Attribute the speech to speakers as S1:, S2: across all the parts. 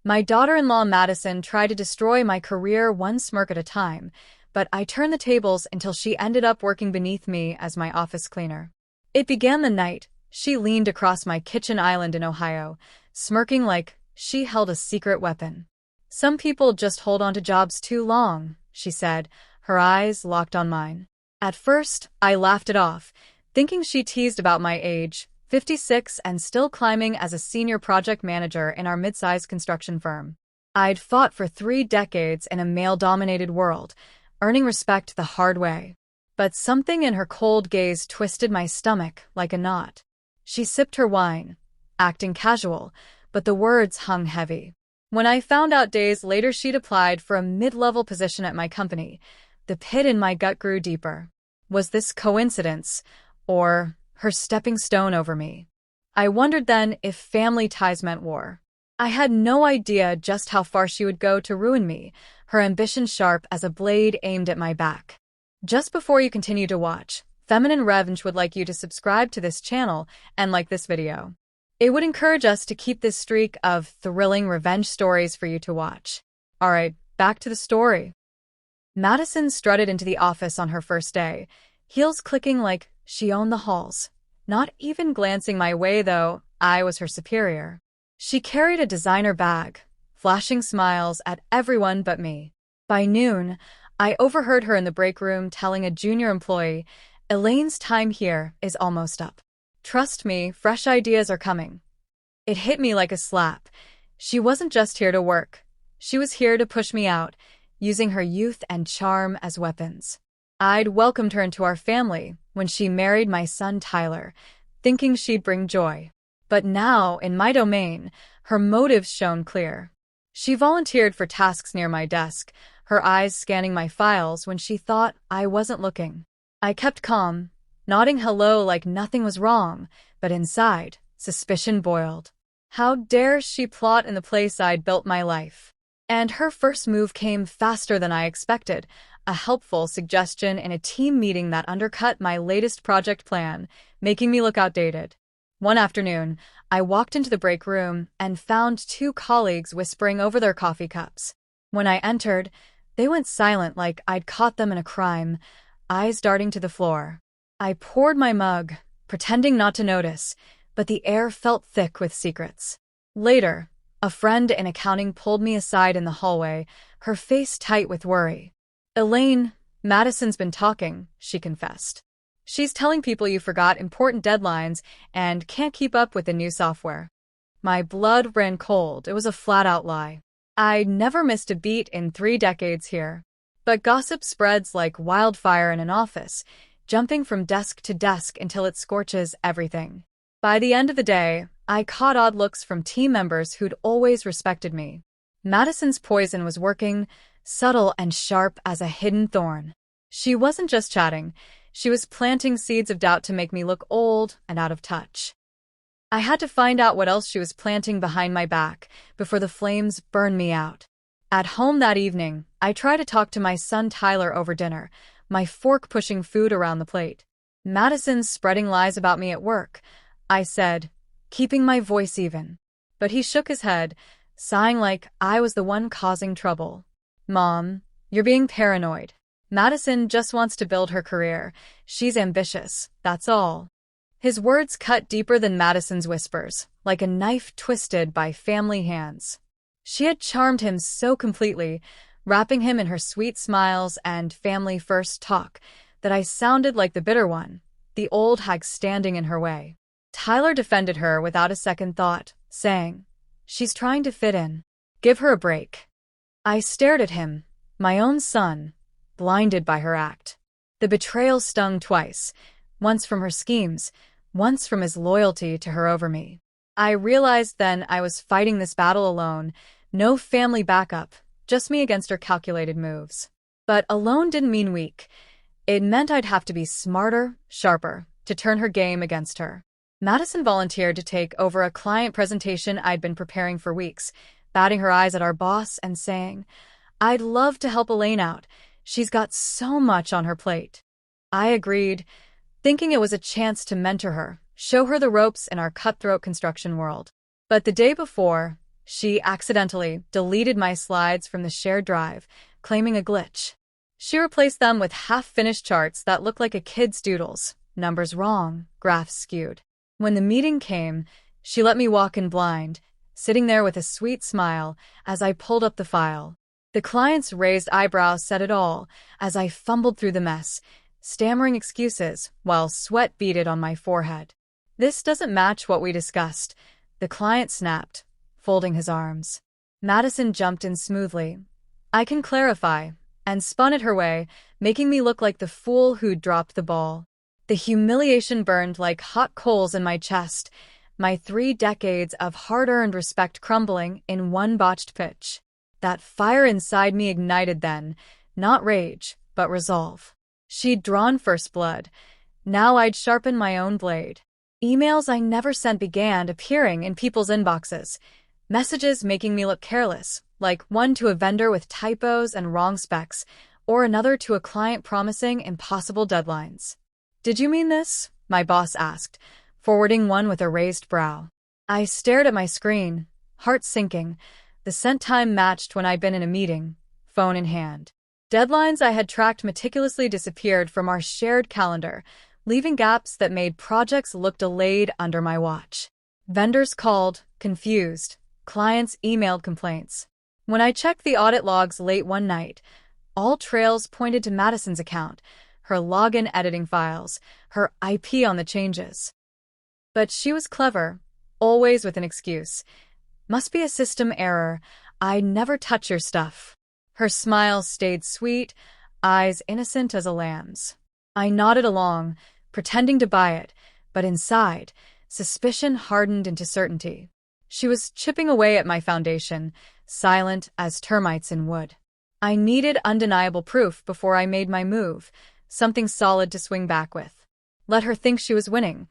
S1: My daughter-in-law Madison tried to destroy my career one smirk at a time, but I turned the tables until she ended up working beneath me as my office cleaner. It began the night she leaned across my kitchen island in Ohio, smirking like she held a secret weapon. "Some people just hold on to jobs too long," she said, her eyes locked on mine. At first, I laughed it off, thinking she teased about my age, 56 and still climbing as a senior project manager in our mid-sized construction firm. I'd fought for 3 decades in a male-dominated world, earning respect the hard way. But something in her cold gaze twisted my stomach like a knot. She sipped her wine, acting casual, but the words hung heavy. When I found out days later she'd applied for a mid-level position at my company, the pit in my gut grew deeper. Was this coincidence, or her stepping stone over me? I wondered then if family ties meant war. I had no idea just how far she would go to ruin me, her ambition sharp as a blade aimed at my back. Just before you continue to watch, Feminine Revenge would like you to subscribe to this channel and like this video. It would encourage us to keep this streak of thrilling revenge stories for you to watch. Alright, back to the story. Madison strutted into the office on her first day, heels clicking like she owned the halls. Not even glancing my way, though, I was her superior. She carried a designer bag, flashing smiles at everyone but me. By noon, I overheard her in the break room telling a junior employee, "Elaine's time here is almost up. Trust me, fresh ideas are coming." It hit me like a slap. She wasn't just here to work. She was here to push me out, using her youth and charm as weapons. I'd welcomed her into our family when she married my son Tyler, thinking she'd bring joy. But now, in my domain, her motives shone clear. She volunteered for tasks near my desk, her eyes scanning my files when she thought I wasn't looking. I kept calm, nodding hello like nothing was wrong, but inside, suspicion boiled. How dare she plot in the place I'd built my life? And her first move came faster than I expected, a helpful suggestion in a team meeting that undercut my latest project plan, making me look outdated. One afternoon, I walked into the break room and found 2 colleagues whispering over their coffee cups. When I entered, they went silent like I'd caught them in a crime, eyes darting to the floor. I poured my mug, pretending not to notice, but the air felt thick with secrets. Later, a friend in accounting pulled me aside in the hallway, her face tight with worry. "Elaine, Madison's been talking," she confessed. "She's telling people you forgot important deadlines and can't keep up with the new software." My blood ran cold. It was a flat-out lie. I'd never missed a beat in 3 decades here. But gossip spreads like wildfire in an office, jumping from desk to desk until it scorches everything. By the end of the day, I caught odd looks from team members who'd always respected me. Madison's poison was working, subtle and sharp as a hidden thorn. She wasn't just chatting, she was planting seeds of doubt to make me look old and out of touch. I had to find out what else she was planting behind my back before the flames burned me out. At home that evening, I tried to talk to my son Tyler over dinner, my fork pushing food around the plate. "Madison's spreading lies about me at work," I said, keeping my voice even. But he shook his head, sighing like I was the one causing trouble. "Mom, you're being paranoid. Madison just wants to build her career. She's ambitious, that's all." His words cut deeper than Madison's whispers, like a knife twisted by family hands. She had charmed him so completely, wrapping him in her sweet smiles and family-first talk, that I sounded like the bitter one, the old hag standing in her way. Tyler defended her without a second thought, saying, "She's trying to fit in. Give her a break." I stared at him, my own son, blinded by her act. The betrayal stung twice, once from her schemes, once from his loyalty to her over me. I realized then I was fighting this battle alone, no family backup, just me against her calculated moves. But alone didn't mean weak. It meant I'd have to be smarter, sharper, to turn her game against her. Madison volunteered to take over a client presentation I'd been preparing for weeks, batting her eyes at our boss and saying, "I'd love to help Elaine out. She's got so much on her plate." I agreed, thinking it was a chance to mentor her, show her the ropes in our cutthroat construction world. But the day before, She accidentally deleted my slides from the shared drive, claiming a glitch. She replaced them with half-finished charts that looked like a kid's doodles, numbers wrong, graphs skewed. When the meeting came, she let me walk in blind, sitting there with a sweet smile as I pulled up the file. The client's raised eyebrows said it all as I fumbled through the mess, stammering excuses while sweat beaded on my forehead. "This doesn't match what we discussed," the client snapped, folding his arms. Madison jumped in smoothly. "I can clarify," and spun it her way, making me look like the fool who'd dropped the ball. The humiliation burned like hot coals in my chest, my 3 decades of hard-earned respect crumbling in one botched pitch. That fire inside me ignited then, not rage, but resolve. She'd drawn first blood. Now I'd sharpen my own blade. Emails I never sent began appearing in people's inboxes, messages making me look careless, like one to a vendor with typos and wrong specs, or another to a client promising impossible deadlines. "Did you mean this?" my boss asked, forwarding one with a raised brow. I stared at my screen, heart sinking. The sent time matched when I'd been in a meeting, phone in hand. Deadlines I had tracked meticulously disappeared from our shared calendar, leaving gaps that made projects look delayed under my watch. Vendors called, confused. Clients emailed complaints. When I checked the audit logs late one night, all trails pointed to Madison's account, her login editing files, her IP on the changes. But she was clever, always with an excuse. "Must be a system error. I'd never touch your stuff." Her smile stayed sweet, eyes innocent as a lamb's. I nodded along, pretending to buy it, but inside, suspicion hardened into certainty. She was chipping away at my foundation, silent as termites in wood. I needed undeniable proof before I made my move, something solid to swing back with. Let her think she was winning.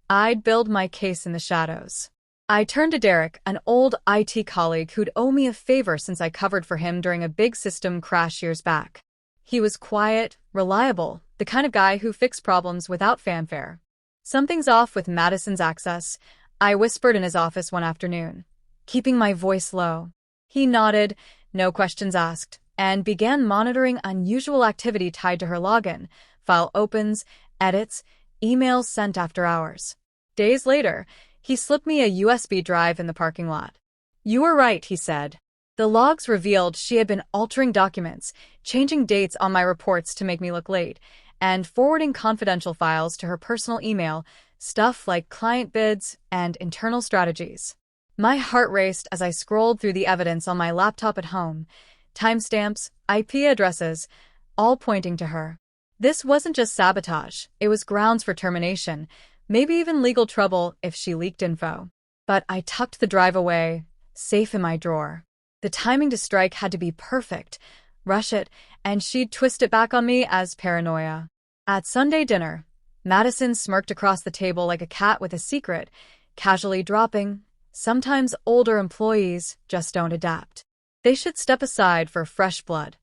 S1: I'd build my case in the shadows. I turned to Derek, an old IT colleague who'd owe me a favor since I covered for him during a big system crash years back. He was quiet, reliable, the kind of guy who fixed problems without fanfare. "Something's off with Madison's access," I whispered in his office one afternoon, keeping my voice low. He nodded, no questions asked, and began monitoring unusual activity tied to her login, file opens, edits, emails sent after hours. Days later, he slipped me a USB drive in the parking lot. "You were right," he said. The logs revealed she had been altering documents, changing dates on my reports to make me look late, and forwarding confidential files to her personal email, stuff like client bids and internal strategies. My heart raced as I scrolled through the evidence on my laptop at home, timestamps, IP addresses, all pointing to her. This wasn't just sabotage, it was grounds for termination, maybe even legal trouble if she leaked info. But I tucked the drive away, safe in my drawer. The timing to strike had to be perfect, rush it, and she'd twist it back on me as paranoia. At Sunday dinner, Madison smirked across the table like a cat with a secret, casually dropping, "Sometimes older employees just don't adapt. They should step aside for fresh blood."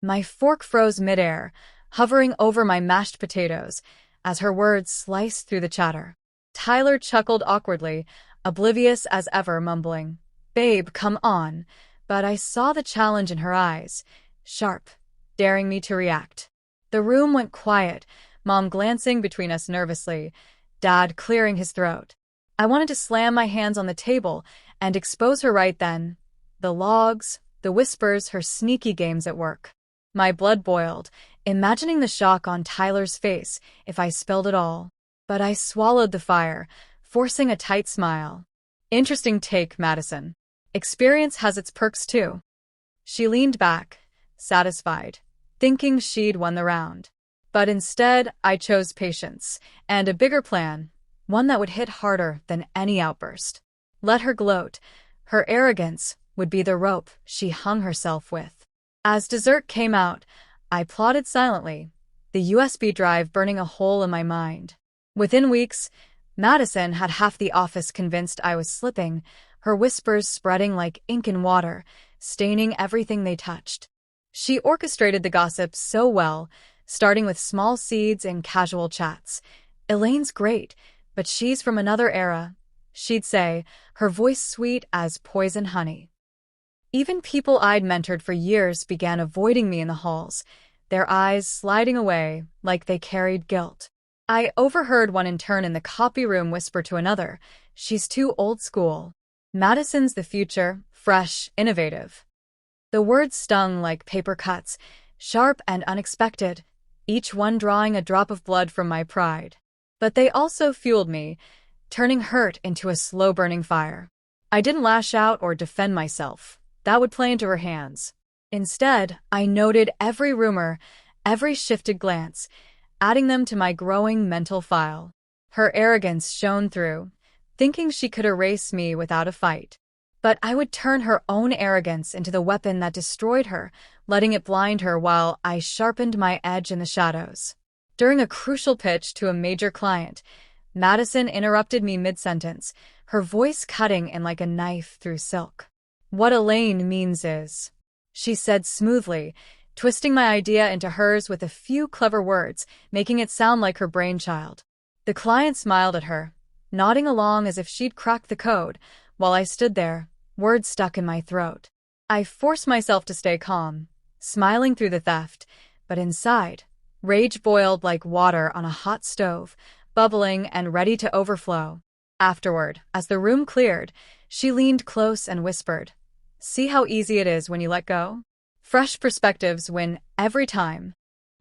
S1: My fork froze midair, hovering over my mashed potatoes, as her words sliced through the chatter. Tyler chuckled awkwardly, oblivious as ever, mumbling, "Babe, come on," but I saw the challenge in her eyes, sharp, daring me to react. The room went quiet, Mom glancing between us nervously, Dad clearing his throat. I wanted to slam my hands on the table and expose her right then. The logs, the whispers, her sneaky games at work. My blood boiled, imagining the shock on Tyler's face if I spilled it all. But I swallowed the fire, forcing a tight smile. "Interesting take, Madison. Experience has its perks too." She leaned back, satisfied, thinking she'd won the round. But instead, I chose patience, and a bigger plan, one that would hit harder than any outburst. Let her gloat. Her arrogance would be the rope she hung herself with. As dessert came out, I plotted silently, the USB drive burning a hole in my mind. Within weeks, Madison had half the office convinced I was slipping, her whispers spreading like ink in water, staining everything they touched. She orchestrated the gossip so well, starting with small seeds and casual chats. "Elaine's great, but she's from another era. she'd say, her voice sweet as poison honey. Even people I'd mentored for years began avoiding me in the halls, their eyes sliding away like they carried guilt. I overheard one intern in the copy room whisper to another, "She's too old school. Madison's the future, fresh, innovative." The words stung like paper cuts, sharp and unexpected, each one drawing a drop of blood from my pride. But they also fueled me, turning hurt into a slow-burning fire. I didn't lash out or defend myself. That would play into her hands. Instead, I noted every rumor, every shifted glance, adding them to my growing mental file. Her arrogance shone through, thinking she could erase me without a fight. But I would turn her own arrogance into the weapon that destroyed her, letting it blind her while I sharpened my edge in the shadows. During a crucial pitch to a major client, Madison interrupted me mid-sentence, her voice cutting in like a knife through silk. "What Elaine means is," she said smoothly, twisting my idea into hers with a few clever words, making it sound like her brainchild. The client smiled at her, nodding along as if she'd cracked the code, while I stood there, words stuck in my throat. I forced myself to stay calm, smiling through the theft, but inside, rage boiled like water on a hot stove, bubbling and ready to overflow. Afterward, as the room cleared, she leaned close and whispered, "See how easy it is when you let go? Fresh perspectives win every time."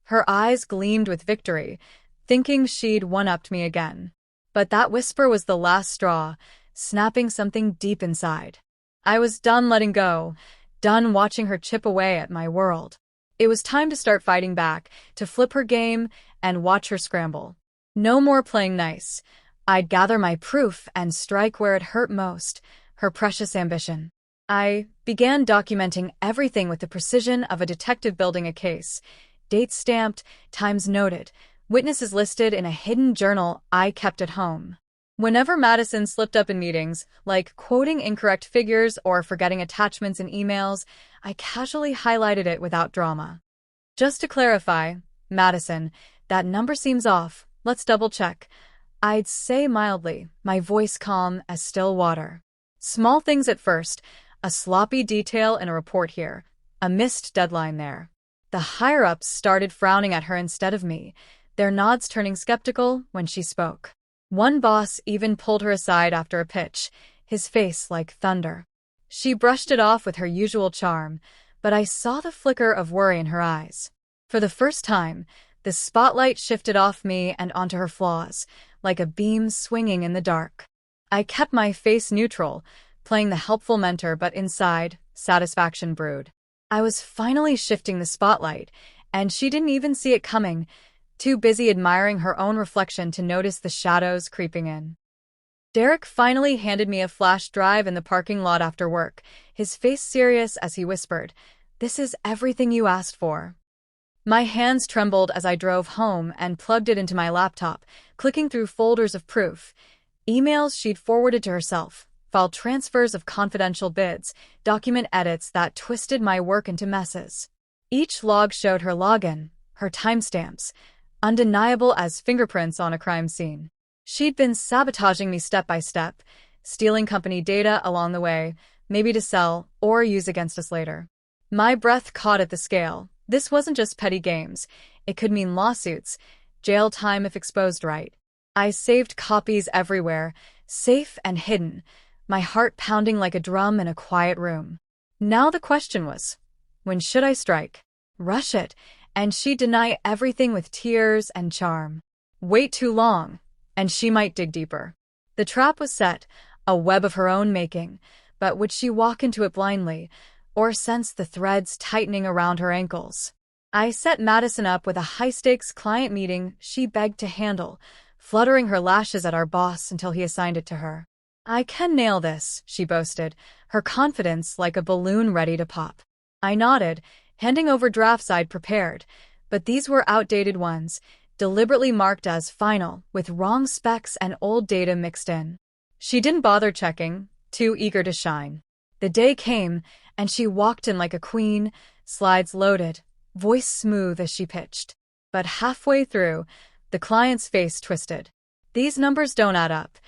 S1: Her eyes gleamed with victory, thinking she'd one-upped me again. But that whisper was the last straw, snapping something deep inside. I was done letting go, done watching her chip away at my world. It was time to start fighting back, to flip her game and watch her scramble. No more playing nice. I'd gather my proof and strike where it hurt most, her precious ambition. I began documenting everything with the precision of a detective building a case. Dates stamped, times noted, witnesses listed in a hidden journal I kept at home. Whenever Madison slipped up in meetings, like quoting incorrect figures or forgetting attachments in emails, I casually highlighted it without drama. "Just to clarify, Madison, that number seems off. Let's double-check," I'd say mildly, my voice calm as still water. Small things at first, a sloppy detail in a report here, a missed deadline there. The higher-ups started frowning at her instead of me, their nods turning skeptical when she spoke. One boss even pulled her aside after a pitch, his face like thunder. She brushed it off with her usual charm, but I saw the flicker of worry in her eyes. For the first time, the spotlight shifted off me and onto her flaws, like a beam swinging in the dark. I kept my face neutral, playing the helpful mentor, but inside, satisfaction brewed. I was finally shifting the spotlight, and she didn't even see it coming, too busy admiring her own reflection to notice the shadows creeping in. Derek finally handed me a flash drive in the parking lot after work, his face serious as he whispered, "This is everything you asked for." My hands trembled as I drove home and plugged it into my laptop, clicking through folders of proof, emails she'd forwarded to herself, file transfers of confidential bids, document edits that twisted my work into messes. Each log showed her login, her timestamps, undeniable as fingerprints on a crime scene. She'd been sabotaging me step by step, stealing company data along the way, maybe to sell or use against us later. My breath caught at the scale. This wasn't just petty games. It could mean lawsuits, jail time if exposed right. I saved copies everywhere, safe and hidden, my heart pounding like a drum in a quiet room. Now the question was, when should I strike? Rush it, and she'd deny everything with tears and charm. Wait too long, and she might dig deeper. The trap was set, a web of her own making, but would she walk into it blindly, or sense the threads tightening around her ankles? I set Madison up with a high-stakes client meeting she begged to handle, fluttering her lashes at our boss until he assigned it to her. "I can nail this," she boasted, her confidence like a balloon ready to pop. I nodded, handing over drafts I'd prepared, but these were outdated ones, deliberately marked as final, with wrong specs and old data mixed in. She didn't bother checking, too eager to shine. The day came, and she walked in like a queen, slides loaded, voice smooth as she pitched. But halfway through, the client's face twisted. "These numbers don't add up.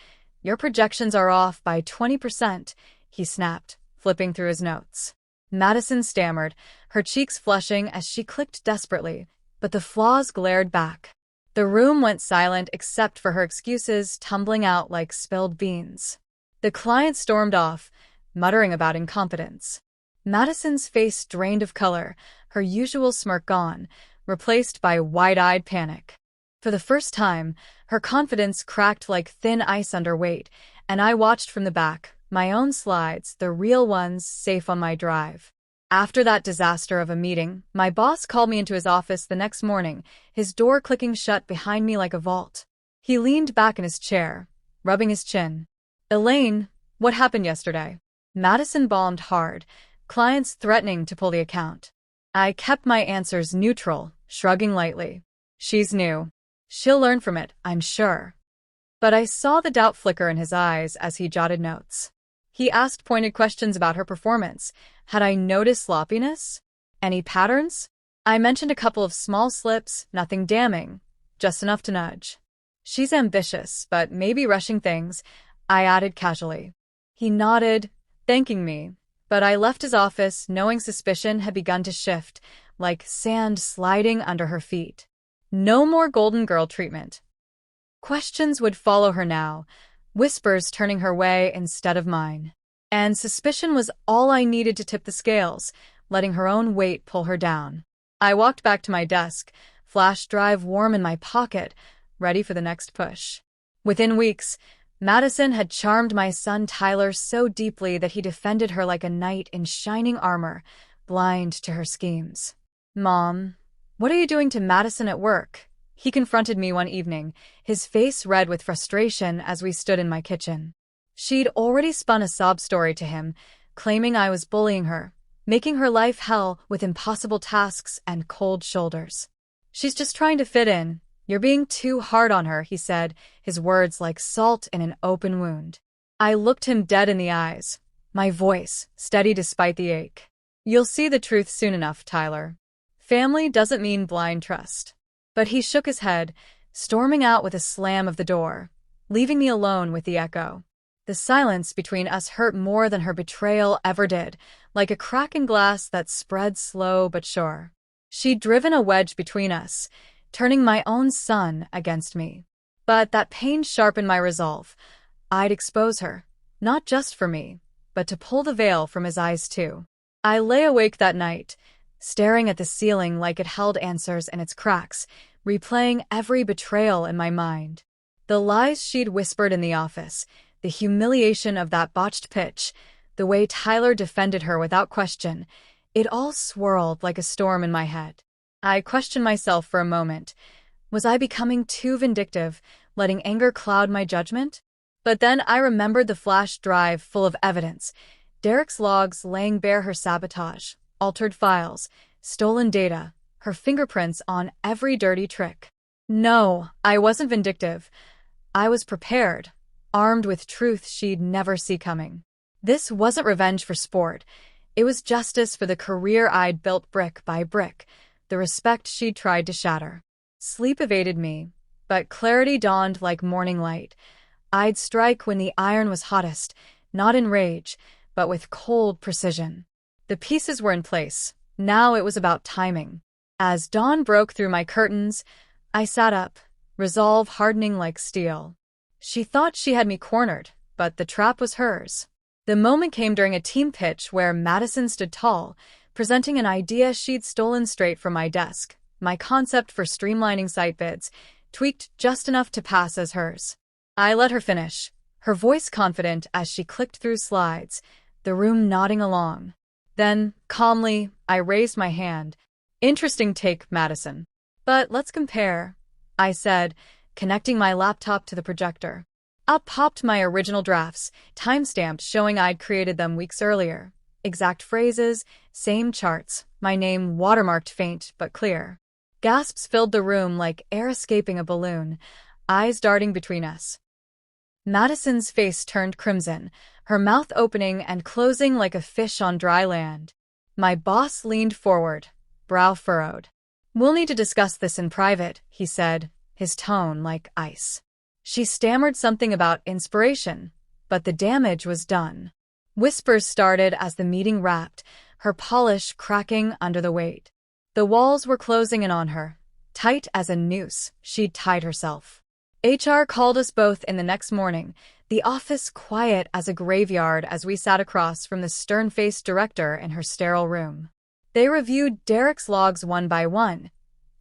S1: Your projections are off by 20%, he snapped, flipping through his notes. Madison stammered, her cheeks flushing as she clicked desperately, but the flaws glared back. The room went silent except for her excuses tumbling out like spilled beans. The client stormed off, muttering about incompetence. Madison's face drained of color, her usual smirk gone, replaced by wide-eyed panic. For the first time, her confidence cracked like thin ice under weight, and I watched from the back, my own slides, the real ones, safe on my drive. After that disaster of a meeting, my boss called me into his office the next morning, his door clicking shut behind me like a vault. He leaned back in his chair, rubbing his chin. "Elaine, what happened yesterday?" Madison bombed hard, clients threatening to pull the account. I kept my answers neutral, shrugging lightly. "She's new. She'll learn from it, I'm sure." But I saw the doubt flicker in his eyes as he jotted notes. He asked pointed questions about her performance. Had I noticed sloppiness? Any patterns? I mentioned a couple of small slips, nothing damning, just enough to nudge. "She's ambitious, but maybe rushing things," I added casually. He nodded, thanking me, but I left his office knowing suspicion had begun to shift, like sand sliding under her feet. No more golden girl treatment. Questions would follow her now, whispers turning her way instead of mine. And suspicion was all I needed to tip the scales, letting her own weight pull her down. I walked back to my desk, flash drive warm in my pocket, ready for the next push. Within weeks, Madison had charmed my son Tyler so deeply that he defended her like a knight in shining armor, blind to her schemes. "Mom, what are you doing to Madison at work?" He confronted me one evening, his face red with frustration as we stood in my kitchen. She'd already spun a sob story to him, claiming I was bullying her, making her life hell with impossible tasks and cold shoulders. "She's just trying to fit in. You're being too hard on her," he said, his words like salt in an open wound. I looked him dead in the eyes, my voice steady despite the ache. "You'll see the truth soon enough, Tyler. Family doesn't mean blind trust." But he shook his head, storming out with a slam of the door, leaving me alone with the echo. The silence between us hurt more than her betrayal ever did, like a crack in glass that spread slow but sure. She'd driven a wedge between us, turning my own son against me. But that pain sharpened my resolve. I'd expose her, not just for me, but to pull the veil from his eyes too. I lay awake that night, staring at the ceiling like it held answers in its cracks, replaying every betrayal in my mind. The lies she'd whispered in the office, the humiliation of that botched pitch, the way Tyler defended her without question, it all swirled like a storm in my head. I questioned myself for a moment. Was I becoming too vindictive, letting anger cloud my judgment? But then I remembered the flash drive full of evidence, Derek's logs laying bare her sabotage, altered files, stolen data, her fingerprints on every dirty trick. No, I wasn't vindictive. I was prepared, armed with truth she'd never see coming. This wasn't revenge for sport. It was justice for the career I'd built brick by brick, the respect she'd tried to shatter. Sleep evaded me, but clarity dawned like morning light. I'd strike when the iron was hottest, not in rage, but with cold precision. The pieces were in place. Now it was about timing. As dawn broke through my curtains, I sat up, resolve hardening like steel. She thought she had me cornered, but the trap was hers. The moment came during a team pitch where Madison stood tall, presenting an idea she'd stolen straight from my desk, my concept for streamlining site bids, tweaked just enough to pass as hers. I let her finish, her voice confident as she clicked through slides, the room nodding along. Then, calmly, I raised my hand. "Interesting take, Madison. But let's compare," I said, connecting my laptop to the projector. Up popped my original drafts, timestamped showing I'd created them weeks earlier. Exact phrases, same charts, my name watermarked faint but clear. Gasps filled the room like air escaping a balloon, eyes darting between us. Madison's face turned crimson, her mouth opening and closing like a fish on dry land. My boss leaned forward, brow furrowed. "We'll need to discuss this in private," he said, his tone like ice. She stammered something about inspiration, but the damage was done. Whispers started as the meeting wrapped, her polish cracking under the weight. The walls were closing in on her, tight as a noose she'd tied herself. HR called us both in the next morning, the office quiet as a graveyard as we sat across from the stern-faced director in her sterile room. They reviewed Derek's logs one by one,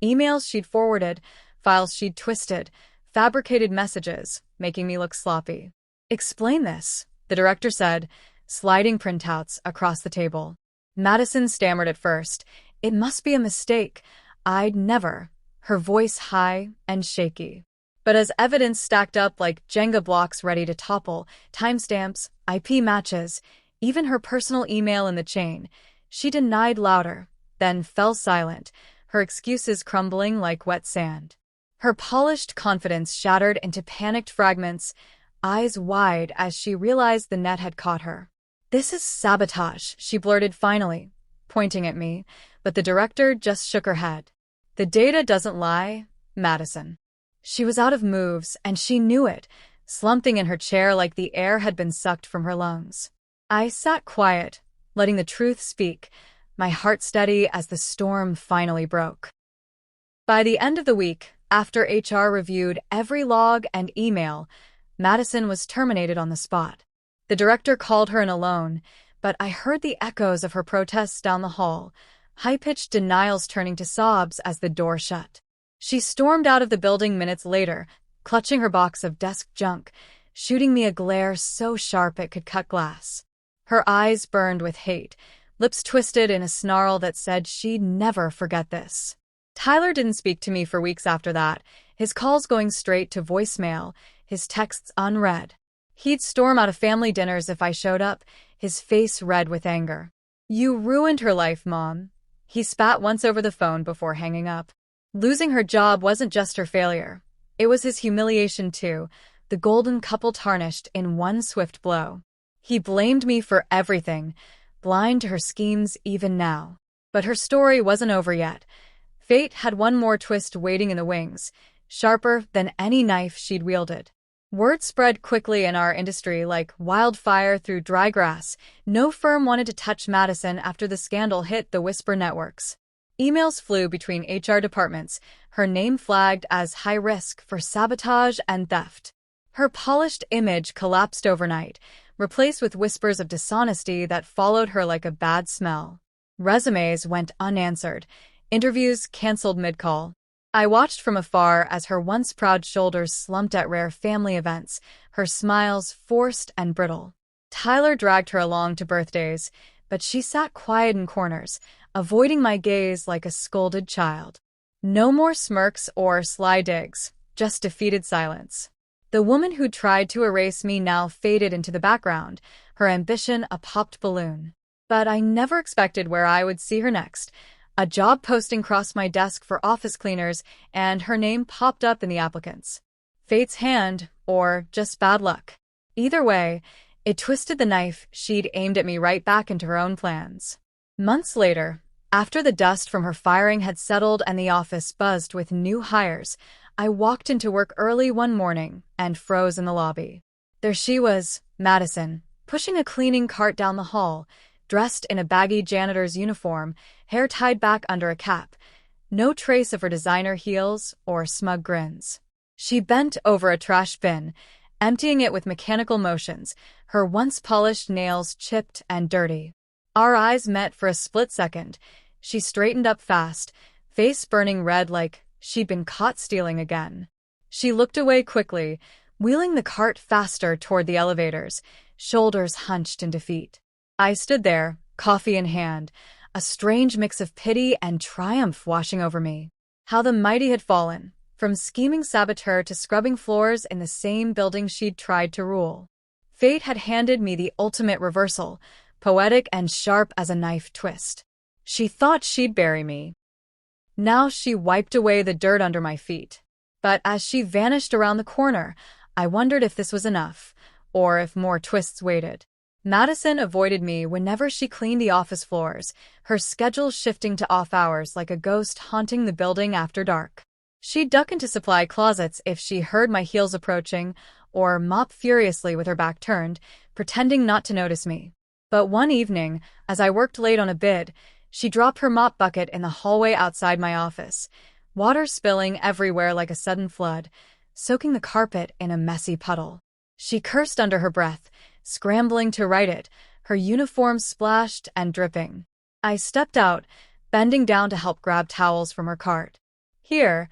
S1: emails she'd forwarded, files she'd twisted, fabricated messages, making me look sloppy. "Explain this," the director said, sliding printouts across the table. Madison stammered at first. "It must be a mistake. I'd never," her voice high and shaky. But as evidence stacked up like Jenga blocks ready to topple, timestamps, IP matches, even her personal email in the chain, she denied louder, then fell silent, her excuses crumbling like wet sand. Her polished confidence shattered into panicked fragments, eyes wide as she realized the net had caught her. "This is sabotage," she blurted finally, pointing at me, but the director just shook her head. "The data doesn't lie, Madison." She was out of moves, and she knew it, slumping in her chair like the air had been sucked from her lungs. I sat quiet, letting the truth speak, my heart steady as the storm finally broke. By the end of the week, after HR reviewed every log and email, Madison was terminated on the spot. The director called her in alone, but I heard the echoes of her protests down the hall, high-pitched denials turning to sobs as the door shut. She stormed out of the building minutes later, clutching her box of desk junk, shooting me a glare so sharp it could cut glass. Her eyes burned with hate, lips twisted in a snarl that said she'd never forget this. Tyler didn't speak to me for weeks after that, his calls going straight to voicemail, his texts unread. He'd storm out of family dinners if I showed up, his face red with anger. "You ruined her life, Mom." He spat once over the phone before hanging up. Losing her job wasn't just her failure. It was his humiliation too, the golden couple tarnished in one swift blow. He blamed me for everything, blind to her schemes even now. But her story wasn't over yet. Fate had one more twist waiting in the wings, sharper than any knife she'd wielded. Word spread quickly in our industry like wildfire through dry grass. No firm wanted to touch Madison after the scandal hit the whisper networks. Emails flew between HR departments, her name flagged as high risk for sabotage and theft. Her polished image collapsed overnight, replaced with whispers of dishonesty that followed her like a bad smell. Resumes went unanswered, interviews canceled mid-call. I watched from afar as her once proud shoulders slumped at rare family events, her smiles forced and brittle. Tyler dragged her along to birthdays, but she sat quiet in corners, avoiding my gaze like a scolded child. No more smirks or sly digs, just defeated silence. The woman who tried to erase me now faded into the background, her ambition a popped balloon. But I never expected where I would see her next. A job posting crossed my desk for office cleaners, and her name popped up in the applicants. Fate's hand, or just bad luck. Either way, it twisted the knife she'd aimed at me right back into her own plans. Months later, after the dust from her firing had settled and the office buzzed with new hires, I walked into work early one morning and froze in the lobby. There she was, Madison, pushing a cleaning cart down the hall, dressed in a baggy janitor's uniform, hair tied back under a cap, no trace of her designer heels or smug grins. She bent over a trash bin, emptying it with mechanical motions, her once polished nails chipped and dirty. Our eyes met for a split second. She straightened up fast, face burning red like she'd been caught stealing again. She looked away quickly, wheeling the cart faster toward the elevators, shoulders hunched in defeat. I stood there, coffee in hand, a strange mix of pity and triumph washing over me. How the mighty had fallen, from scheming saboteur to scrubbing floors in the same building she'd tried to rule. Fate had handed me the ultimate reversal, poetic and sharp as a knife twist. She thought she'd bury me. Now she wiped away the dirt under my feet. But as she vanished around the corner, I wondered if this was enough, or if more twists waited. Madison avoided me whenever she cleaned the office floors, her schedule shifting to off hours like a ghost haunting the building after dark. She'd duck into supply closets if she heard my heels approaching, or mop furiously with her back turned, pretending not to notice me. But one evening, as I worked late on a bid, she dropped her mop bucket in the hallway outside my office, water spilling everywhere like a sudden flood, soaking the carpet in a messy puddle. She cursed under her breath, scrambling to right it, her uniform splashed and dripping. I stepped out, bending down to help grab towels from her cart. "Here,"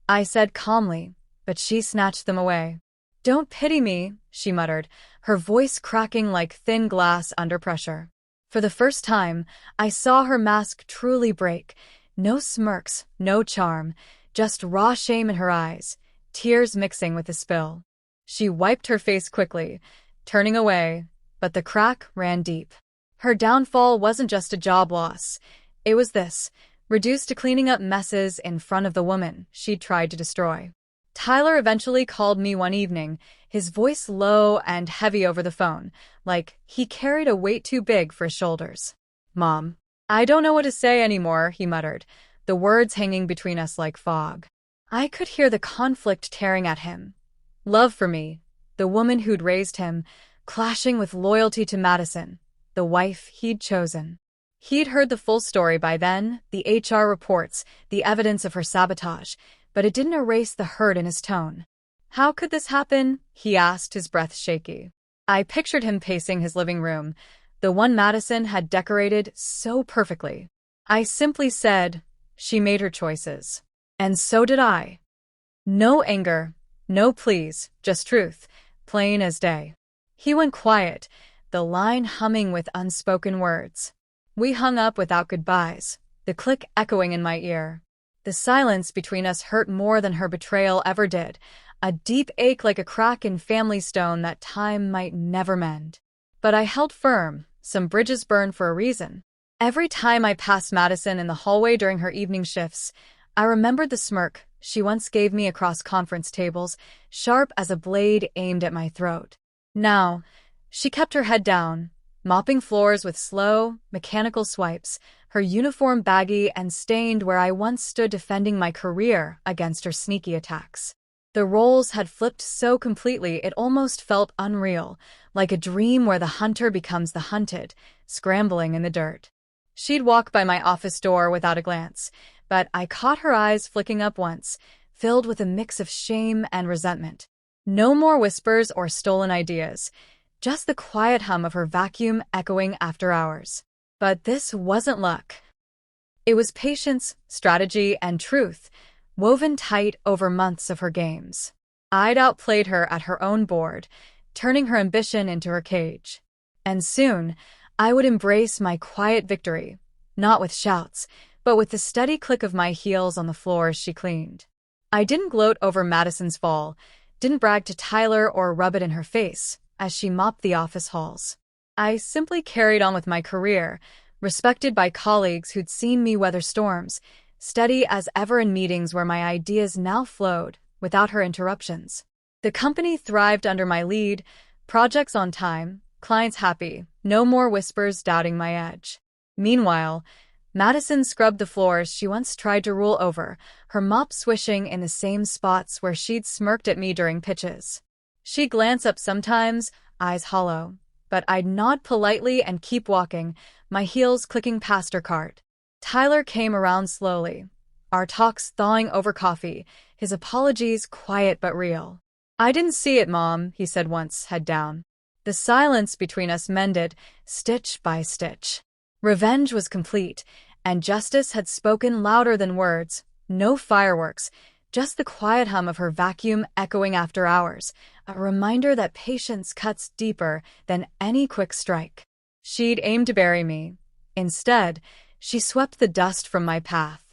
S1: I said calmly, but she snatched them away. "Don't pity me," she muttered, her voice cracking like thin glass under pressure. For the first time, I saw her mask truly break. No smirks, no charm, just raw shame in her eyes, tears mixing with the spill. She wiped her face quickly, turning away, but the crack ran deep. Her downfall wasn't just a job loss. It was this, reduced to cleaning up messes in front of the woman she'd tried to destroy. Tyler eventually called me one evening, his voice low and heavy over the phone, like he carried a weight too big for his shoulders. "Mom, I don't know what to say anymore," he muttered, the words hanging between us like fog. I could hear the conflict tearing at him. Love for me, the woman who'd raised him, clashing with loyalty to Madison, the wife he'd chosen. He'd heard the full story by then, the HR reports, the evidence of her sabotage, but it didn't erase the hurt in his tone. "How could this happen?" he asked, his breath shaky. I pictured him pacing his living room, the one Madison had decorated so perfectly. I simply said, "She made her choices. And so did I." No anger, no pleas, just truth, plain as day. He went quiet, the line humming with unspoken words. We hung up without goodbyes, the click echoing in my ear. The silence between us hurt more than her betrayal ever did, a deep ache like a crack in family stone that time might never mend. But I held firm, some bridges burn for a reason. Every time I passed Madison in the hallway during her evening shifts, I remembered the smirk she once gave me across conference tables, sharp as a blade aimed at my throat. Now, she kept her head down, mopping floors with slow, mechanical swipes, her uniform baggy and stained where I once stood defending my career against her sneaky attacks. The roles had flipped so completely it almost felt unreal, like a dream where the hunter becomes the hunted, scrambling in the dirt. She'd walk by my office door without a glance, but I caught her eyes flicking up once, filled with a mix of shame and resentment. No more whispers or stolen ideas, just the quiet hum of her vacuum echoing after hours. But this wasn't luck. It was patience, strategy, and truth, woven tight over months of her games. I'd outplayed her at her own board, turning her ambition into her cage. And soon, I would embrace my quiet victory, not with shouts, but with the steady click of my heels on the floors she cleaned. I didn't gloat over Madison's fall, didn't brag to Tyler or rub it in her face as she mopped the office halls. I simply carried on with my career, respected by colleagues who'd seen me weather storms, steady as ever in meetings where my ideas now flowed without her interruptions. The company thrived under my lead, projects on time, clients happy, no more whispers doubting my edge. Meanwhile, Madison scrubbed the floors she once tried to rule over, her mop swishing in the same spots where she'd smirked at me during pitches. She'd glance up sometimes, eyes hollow, but I'd nod politely and keep walking, my heels clicking past her cart. Tyler came around slowly, our talks thawing over coffee, his apologies quiet but real. "I didn't see it, Mom," he said once, head down. The silence between us mended, stitch by stitch. Revenge was complete, and justice had spoken louder than words. No fireworks, just the quiet hum of her vacuum echoing after hours, a reminder that patience cuts deeper than any quick strike. She'd aimed to bury me. Instead, she swept the dust from my path.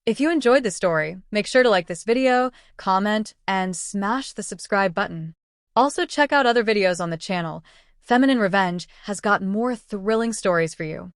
S1: If you enjoyed the story, make sure to like this video, comment, and smash the subscribe button. Also check out other videos on the channel. Feminine Revenge has got more thrilling stories for you.